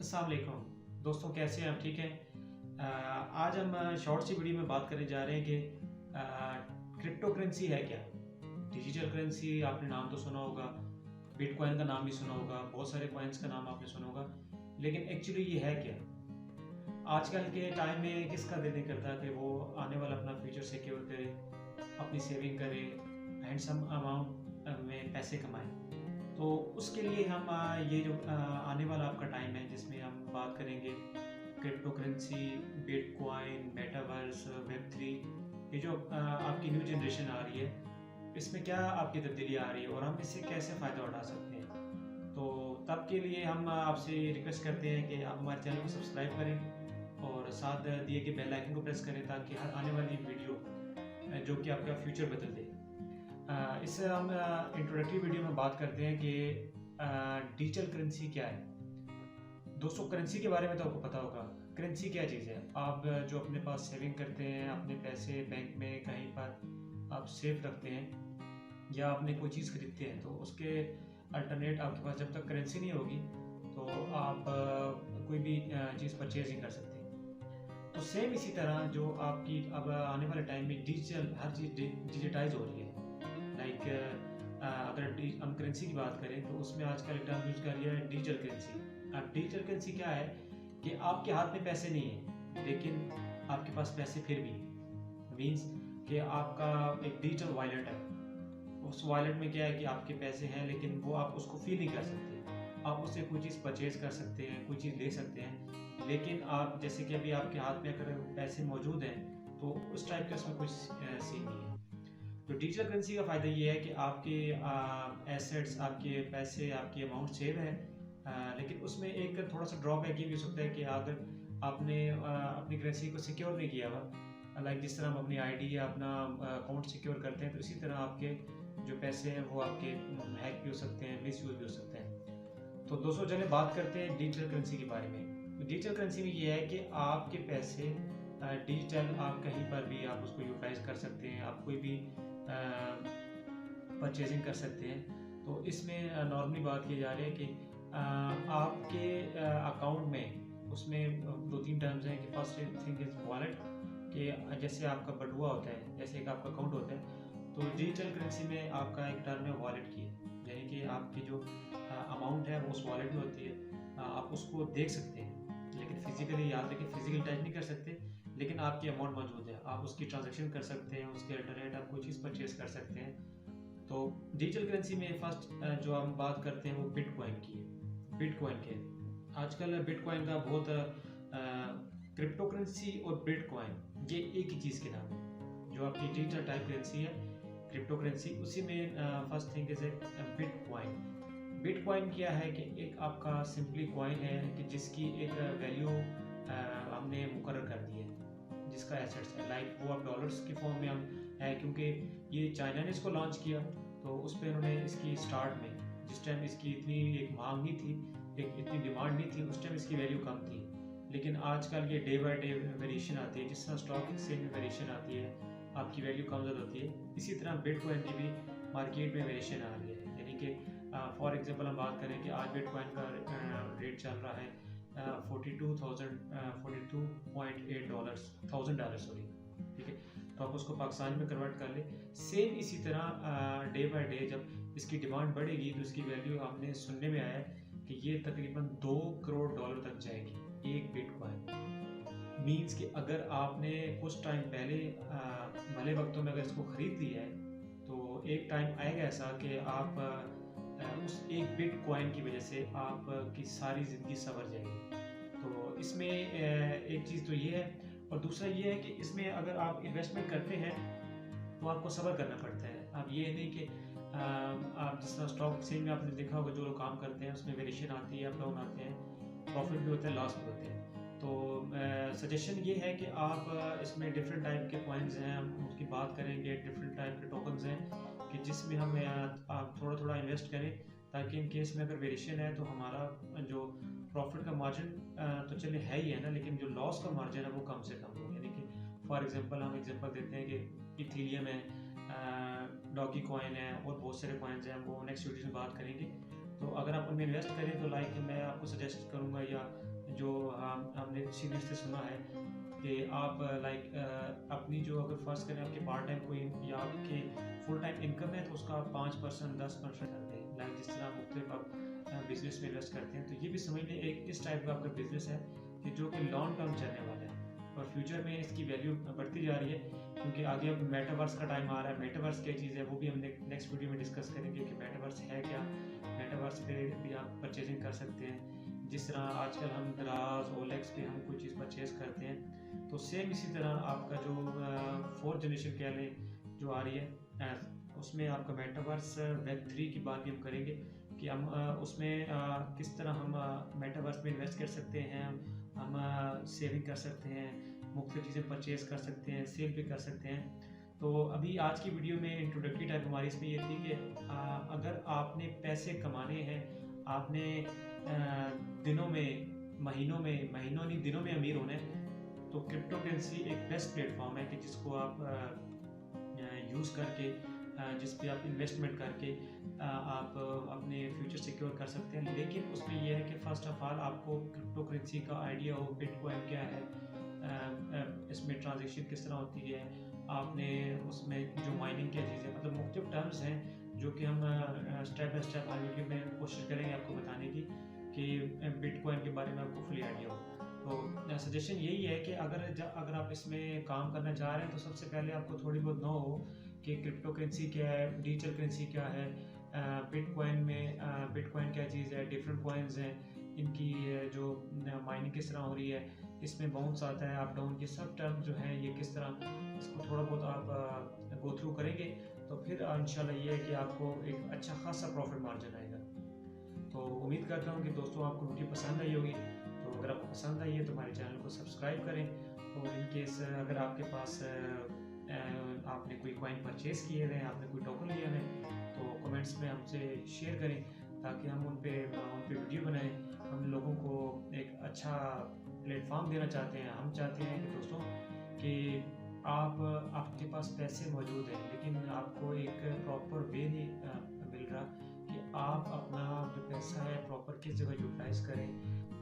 अस्सलाम वालेकुम दोस्तों, कैसे हैं आप? ठीक हैं। आज हम शॉर्ट सी वीडियो में बात करने जा रहे हैं कि क्रिप्टो करेंसी है क्या। डिजिटल करेंसी आपने नाम तो सुना होगा, बिटकॉइन का नाम भी सुना होगा, बहुत सारे कॉइन्स का नाम आपने सुना होगा, लेकिन एक्चुअली ये है क्या। आजकल के टाइम में किसका दिल नहीं करता कि वो आने वाला अपना फ्यूचर सिक्योर करे, अपनी सेविंग करे, हैंडसम अमाउंट में पैसे कमाए। तो उसके लिए हम ये जो आने वाला आपका टाइम है जिसमें हम बात करेंगे crypto currency, bitcoin, metaverse, web three, ये जो आपकी न्यू जनरेशन आ रही है, इसमें क्या आपकी तब्दीली आ रही है और हम इससे कैसे फ़ायदा उठा सकते हैं। तो तब के लिए हम आपसे रिक्वेस्ट करते हैं कि आप हमारे चैनल को सब्सक्राइब करें और साथ दिए गए बेल आइकन को प्रेस करें ताकि हर आने वाली वीडियो जो कि आपका फ्यूचर बदल दे। इससे हम इंट्रोडक्टरी वीडियो में बात करते हैं कि डिजिटल करेंसी क्या है। दोस्तों, करेंसी के बारे में तो आपको पता होगा। करेंसी क्या चीज़ है? आप जो अपने पास सेविंग करते हैं, अपने पैसे बैंक में कहीं पर आप सेफ रखते हैं या आपने कोई चीज़ खरीदते हैं तो उसके अल्टरनेट आपके पास जब तक करेंसी नहीं होगी तो आप कोई भी चीज़ परचेज नहीं कर सकते। तो सेम इसी तरह जो आपकी अब आने वाले टाइम में डिजिटल हर चीज़ डिजिटाइज हो रही है। लाइक अगर हम करेंसी की बात करें तो उसमें आजकल एक टर्म यूज कर लिया है डिजिटल करेंसी। अब डिजिटल करेंसी क्या है कि आपके हाथ में पैसे नहीं है लेकिन आपके पास पैसे फिर भी मीन्स कि आपका एक डिजिटल वॉलेट है। उस वॉलेट में क्या है कि आपके पैसे हैं लेकिन वो आप उसको फील नहीं कर सकते। आप उससे कोई चीज़ परचेज कर सकते हैं, कोई चीज़ ले सकते हैं, लेकिन आप जैसे कि अभी आपके हाथ में अगर पैसे मौजूद हैं तो उस टाइप का उसमें कुछ सीन नहीं है। तो डिजिटल करेंसी का फ़ायदा ये है कि आपके एसेट्स, आपके पैसे, आपकी अमाउंट सेव है, लेकिन उसमें एक थोड़ा सा ड्रॉबैक ये भी हो सकता है कि अगर आपने अपनी करेंसी को सिक्योर नहीं किया हुआ, लाइक जिस तरह हम अपनी आईडी या अपना अकाउंट सिक्योर करते हैं तो इसी तरह आपके जो पैसे हैं वो आपके हैक भी हो सकते हैं, मिसयूज भी हो सकते हैं। तो दोस्तों, चलिए बात करते हैं डिजिटल करेंसी के बारे में। डिजिटल करेंसी में ये है कि आपके पैसे डिजिटल, आप कहीं पर भी आप उसको यूटिलाइज कर सकते हैं, आप कोई भी परचेजिंग कर सकते हैं। तो इसमें नॉर्मली बात की जा रही है कि आपके अकाउंट में उसमें दो तीन टर्म्स हैं कि फर्स्ट थिंग इज वॉलेट, कि जैसे आपका बटुआ होता है, जैसे एक आपका अकाउंट होता है, तो डिजिटल करेंसी में आपका एक टर्म है वॉलेट की, यानी कि आपकी जो अमाउंट है वो उस वॉलेट में होती है। आप उसको देख सकते हैं लेकिन फिजिकली, याद रखिए, फिजिकल टच नहीं कर सकते, लेकिन आपकी अमाउंट मौजूद है, आप उसकी ट्रांजैक्शन कर सकते हैं, उसके अल्टरनेट आप कोई चीज़ परचेज कर सकते हैं। तो डिजिटल करेंसी में फर्स्ट जो हम बात करते हैं वो बिटकॉइन की है। बिटकॉइन के आजकल बिटकॉइन का बहुत क्रिप्टो करेंसी और बिटकॉइन ये एक ही चीज़ के नाम है। जो आपकी डिजिटल टाइप करेंसी है क्रिप्टो करेंसी, उसी में first thing is a bitcoin. Bitcoin क्या है कि एक आपका सिंपली कॉइन है कि जिसकी एक वैल्यू हमने मुकर्रर कर दी है, जिसका एसेट्स है, लाइक वो अब डॉलर्स की फॉर्म में हम है, क्योंकि ये चाइना ने इसको लॉन्च किया तो उस पर उन्होंने इसकी स्टार्ट में जिस टाइम इसकी इतनी एक मांग नहीं थी, एक इतनी डिमांड नहीं थी, उस टाइम इसकी वैल्यू कम थी। लेकिन आजकल ये डे बाय डे वेरिएशन आती है, जिस तरह स्टॉक एक्सचेंज में वेरिएशन आती है आपकी वैल्यू कम ज़्यादा होती है, इसी तरह बिटकॉइन की भी मार्केट में वेरिएशन आ रही है। यानी कि फॉर एग्जांपल हम बात करें कि आज बिटकॉइन का रेट चल रहा है 42.8 डॉलर्स, $1000, सॉरी, ठीक है। तो आप उसको पाकिस्तान में कन्वर्ट कर ले। सेम इसी तरह डे बाय डे जब इसकी डिमांड बढ़ेगी तो इसकी वैल्यू हमने सुनने में आया है कि ये तकरीबन $2 करोड़ तक जाएगी एक बिटकॉइन। मीन्स कि अगर आपने कुछ टाइम पहले भले वक्तों में अगर इसको ख़रीद लिया है तो एक टाइम आएगा ऐसा कि आप उस एक बिटकॉइन की वजह से आपकी सारी ज़िंदगी संवर जाएगी। तो इसमें एक चीज़ तो ये है, और दूसरा ये है कि इसमें अगर आप इन्वेस्टमेंट करते हैं तो आपको सब्र करना पड़ता है। अब ये नहीं कि आप जिस तरह स्टॉक एक्सचेंज में आपने देखा होगा जो लोग काम करते हैं उसमें वेरिएशन आती है, अप डाउन आते हैं, प्रॉफिट भी होता है, लॉस भी होते हैं। तो सजेशन ये है कि आप इसमें डिफरेंट टाइप के कॉइन्स हैं, हम उसकी बात करेंगे, डिफरेंट टाइप के टोकन्स हैं कि जिसमें हम आप थोड़ा थोड़ा इन्वेस्ट करें ताकि इन केस में अगर वेरिएशन है तो हमारा जो प्रॉफिट का मार्जिन तो चलिए है ही है ना, लेकिन जो लॉस का मार्जिन है वो कम से कम हो। यानी कि फॉर एग्जांपल हम एग्जांपल देते हैं कि इथीरियम है, डॉगी कॉइन है और बहुत सारे कॉइन्स हैं, हम वो नेक्स्ट वीडियो में बात करेंगे। तो अगर आप उनमें इन्वेस्ट करें तो लाइक मैं आपको सजेस्ट करूँगा, या जो हमने सीनियर से सुना है कि आप लाइक अपनी जो अगर फ़र्ज़ करें आपके पार्ट टाइम कोई या आपके फुल टाइम इनकम है तो उसका 5% 10% कर दें। लाइक जिस तरह मुख्तलिफ आप बिज़नेस में इन्वेस्ट करते हैं, तो ये भी समझ लें एक इस टाइप का आपका बिज़नेस है कि जो कि लॉन्ग टर्म चलने वाला है और फ्यूचर में इसकी वैल्यू बढ़ती जा रही है, क्योंकि आगे अब मेटावर्स का टाइम आ रहा है। मेटावर्स क्या चीज़ है वो भी हम नेक्स्ट वीडियो में डिस्कस करेंगे कि मेटावर्स है क्या। मेटावर्स पे भी आप परचेजिंग कर सकते हैं। जिस तरह आजकल हम दराज ओलेक्स पे हम कोई चीज़ परचेज़ करते हैं, तो सेम इसी तरह आपका जो 4th जनरेशन कह लें जो आ रही है, उसमें आपका मेटावर्स वेब 3 की बात भी हम करेंगे कि हम उसमें किस तरह हम मेटावर्स में इन्वेस्ट कर सकते हैं, हम सेविंग कर सकते हैं, मुख्तलिफ चीज़ें परचेज़ कर सकते हैं, सेल भी कर सकते हैं। तो अभी आज की वीडियो में इंट्रोडक्टरी टाइप हमारी इसमें ये थी कि अगर आपने पैसे कमाने हैं, आपने दिनों में महीनों नहीं दिनों में अमीर होना है, तो क्रिप्टो करेंसी एक बेस्ट प्लेटफॉर्म है कि जिसको आप यूज़ करके जिस पे आप इन्वेस्टमेंट करके आप अपने फ्यूचर सिक्योर कर सकते हैं। लेकिन उसमें यह है कि फ़र्स्ट ऑफ ऑल आपको क्रिप्टो करेंसी का आइडिया हो, बिटकॉइन क्या है, इसमें ट्रांजेक्शन किस तरह होती है, आपने उसमें जो माइनिंग क्या चीज़ है, मतलब मुख्तलिफ टर्म्स हैं जो कि हम step by step her video में कोशिश करेंगे आपको बताने की कि बिटकॉइन के बारे में आपको फुली आइडिया हो। तो सजेशन यही है कि अगर आप इसमें काम करना चाह रहे हैं तो सबसे पहले आपको थोड़ी बहुत नो हो कि क्रिप्टो करेंसी क्या है, डिजिटल करेंसी क्या है, बिटकॉइन क्या चीज़ है, डिफरेंट कॉइन्स हैं, इनकी जो माइनिंग किस तरह हो रही है, इसमें बाउंस आता है अप डाउन, ये सब टर्म जो हैं ये किस तरह, इसको थोड़ा बहुत आप गो थ्रू करेंगे तो फिर इंशाल्लाह ये है कि आपको एक अच्छा खासा प्रॉफिट मार्जिन आएगा। तो उम्मीद करता हूँ कि दोस्तों आपको वीडियो पसंद आई होगी। तो अगर आपको पसंद आई है तो हमारे चैनल को सब्सक्राइब करें, और इन केस अगर आपके पास आपने कोई कॉइन परचेज़ किए हुए हैं, आपने कोई टोकन लिए हुए हैं, तो कमेंट्स में हमसे शेयर करें ताकि हम उन पे वीडियो बनाएं। हम लोगों को एक अच्छा प्लेटफॉर्म देना चाहते हैं। हम चाहते हैं कि दोस्तों कि आपके पास पैसे मौजूद हैं लेकिन आपको एक प्रॉपर वे नहीं मिल रहा कि आप अपना जो पैसा है प्रॉपर किस जगह यूटिलाइज करें,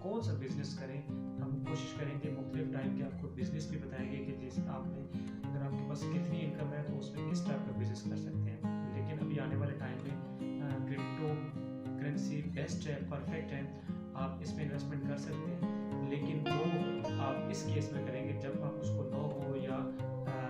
कौन सा बिजनेस करें। हम कोशिश करेंगे मुख्तलिफ टाइप के आपको बिजनेस भी बताएंगे कि जिस आपने अगर आपके पास कितनी इनकम है तो उसमें किस टाइप का बिजनेस कर सकते हैं। लेकिन अभी आने वाले टाइम में क्रिप्टो करेंसी बेस्ट है, परफेक्ट है, आप इसमें इन्वेस्टमेंट कर सकते हैं। लेकिन वो आप इस केस में करेंगे जब आप उसको नो हो या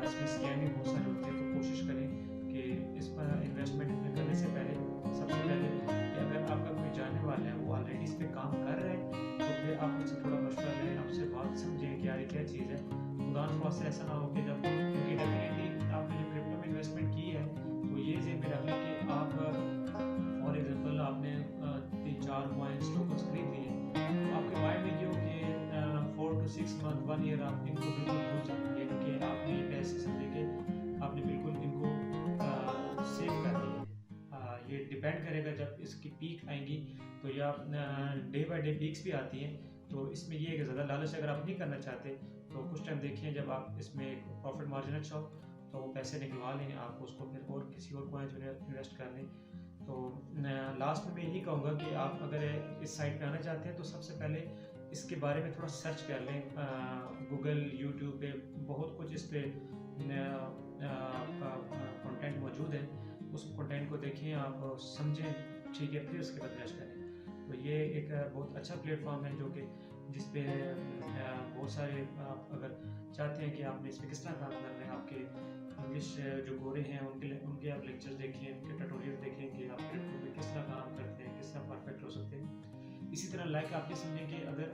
इसमें स्कैमिंग बहुत सारे होते हैं। तो कोशिश करें कि इस पर इन्वेस्टमेंट करने से पहले सबसे पहले कि अगर आपका कोई जानने वाला है वो ऑलरेडी इस पर काम कर रहा है तो फिर आप उससे थोड़ा मशवरा लें, आपसे बात समझें कि यार ये क्या चीज़ है। खुदा न खास्ता ऐसा ना हो कि जब, क्योंकि डेफिनेटली आपने जो क्रिप्टो में इन्वेस्टमेंट की है तो ये ज़हन में रख लें कि आप फॉर एग्जाम्पल आपने 3-4 कॉइन्स टोकन्स खरीद लिए, तो आपके माइंड में ये हो कि 4 to 6 month 1 year आप इनको बिल्कुल भूल जाएंगे, क्योंकि आपने ये पैसे समझे कि आपने बिल्कुल इनको सेव कर दिए। ये डिपेंड करेगा जब इसकी पीक आएंगी तो, या डे बाय डे पीक्स भी आती हैं। तो इसमें ये है कि ज़्यादा लालच अगर आप नहीं करना चाहते तो कुछ टाइम देखिए, जब आप इसमें प्रॉफिट मार्जिन अच्छा हो तो वो पैसे निकलवा लें, आप उसको फिर और किसी और कॉइन्स में इन्वेस्ट कर लें। तो लास्ट में मैं यही कहूँगा कि आप अगर इस साइट पे आना चाहते हैं तो सबसे पहले इसके बारे में थोड़ा सर्च कर लें। गूगल, यूट्यूब पे बहुत कुछ इस पे आपका कंटेंट मौजूद है, उस कंटेंट को देखें, आप समझें, ठीक है, फिर उसके बाद इन्वेस्ट करें। तो ये एक बहुत अच्छा प्लेटफॉर्म है जो कि जिस पे बहुत सारे आप अगर चाहते हैं कि आपने इस पर किस तरह काम करना है, आपके इंग्लिश जो गोरे हैं उनके आप लेक्चर देखें, उनके ट्यूटोरियल देखें कि आप क्रिप्टो में किस तरह काम करते हैं, किस तरह परफेक्ट हो सकते हैं। इसी तरह लाइक आप ये समझें कि अगर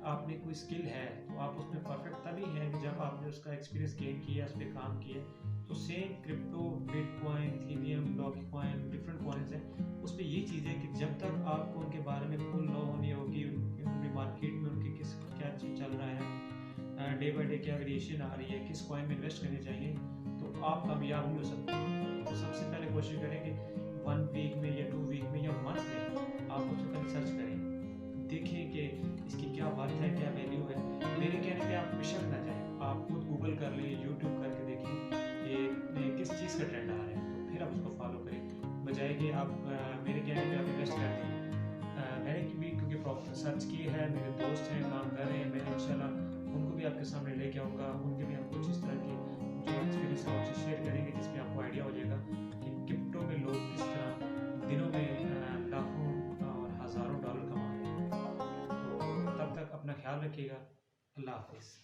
आपने कोई स्किल है तो आप उसमें परफेक्ट तभी है जब आपने उसका एक्सपीरियंस गेन किया, उस पर काम किया। तो same crypto, bitcoin, ethereum, dogecoin, different coins हैं, उस पर ये चीज़ है कि जब तक आपको उनके बारे में फुल नो होनी होगी, उनकी मार्केट में उनकी क्या चीज़ चल रहा है, डे बाई डे क्या वेरिएशन आ रही है, किस कॉइन में इन्वेस्ट करने चाहिए, तो आप कामयाब नहीं हो सकते। तो सबसे पहले कोशिश करें कि 1 वीक में या 2 वीक में या मंथ में आप उससे पहले सर्च करें, देखें कि इसकी क्या बात है, क्या वैल्यू है। मेरे कहने पे आप बेशक ना जाएं, आप खुद गूगल कर लें, यूट्यूब करके देखें ये किस चीज़ का ट्रेंड आ रहा है, तो फिर आप उसको फॉलो करें, बजाय कि आप मेरे कहने सर्च की है, मेरे दोस्त हैं काम कर रहे हैं, मैं इंशाल्लाह उनको भी आपके सामने लेके आऊँगा, उनके भी हम कुछ इस तरह की जो एक्सपीरियंस है आपसे शेयर करेंगे, जिसमें आपको आइडिया हो जाएगा कि क्रिप्टो में लोग किस तरह दिनों में लाखों और हज़ारों डॉलर कमा रहे हैं। तो तब तक अपना ख्याल रखिएगा। अल्लाह हाफिज़।